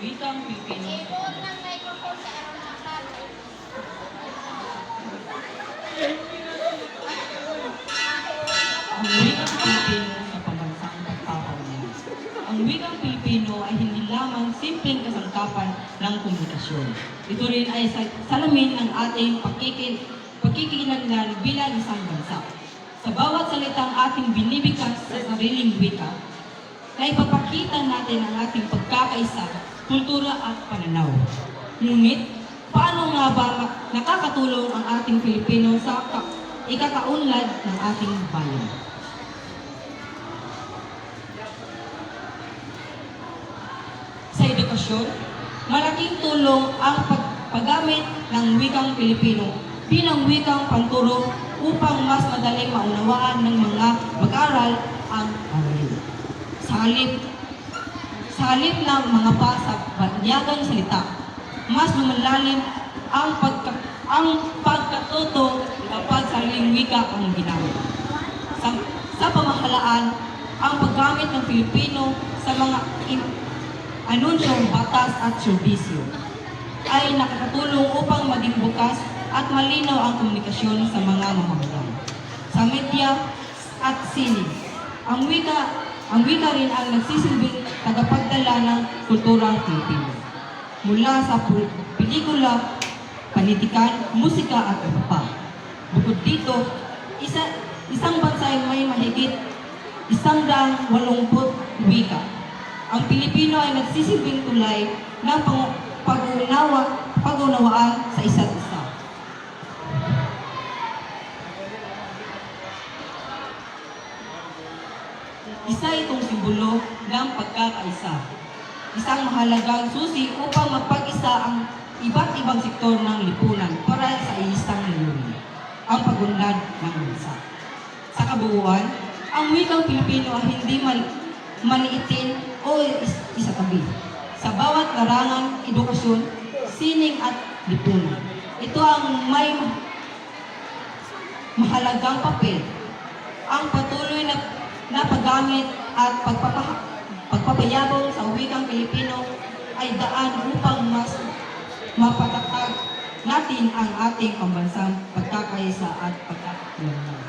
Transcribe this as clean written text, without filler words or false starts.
wikang Pilipino. Ang wikang Pilipino sa pambansang pagpapaulan. Ang wikang Pilipino ay hindi lamang simpleng kasangkapan ng komunikasyon. Ito rin ay salamin ng ating pagkikinaglan bilang isang bansa. Sa bawat salitang ating binibigkas sa sariling wika, na ipapakita natin ang ating pagkakaisa, kultura at pananaw. Ngunit, paano nga ba nakakatulong ang ating Pilipino sa ikakaunlad ng ating bayan? Sa edukasyon, malaking tulong ang paggamit ng wikang Pilipino bilang wikang panturo upang mas madaling maunawaan ng mga mag-aaral ang aralin. Sa halip ng mga sa banyagang salita, mas lumalalim ang pagkatuto kapag sariling wika ang ginamit. Sa pamahalaan, ang paggamit ng Pilipino sa mga anunsyo, batas at serbisyo ay nakakatulong upang maging bukas at malinaw ang komunikasyon sa mga mamamayan. Sa media at sine, ang wika rin ang nagsisilbing tagapagdala ng kulturang Pilipino. Mula sa pelikula, panitikan, musika at iba pa. Bukod dito, isang bansa ay may mahigit 180 wika. Ang Pilipino ay nagsisilbing tulay ng pag-unawaan sa isa't isa. Isa itong simbolo ng pagkakaisa. Isang mahalagang susi upang magpag-isa ang iba't ibang sektor ng lipunan para sa isang layunin, ang pag-unlad ng bansa. Sa kabuuan, ang wikang Pilipino ay hindi maliitin o isatabi. Sa bawat larangan, edukasyon, sining at lipunan. Ito ang may mahalagang papel. Ang patuloy na paggamit at pagpapayabong sa wikang Pilipino ay daan upang mas mapatatag natin ang ating pambansang pagkakaisa at pagkakaunlad.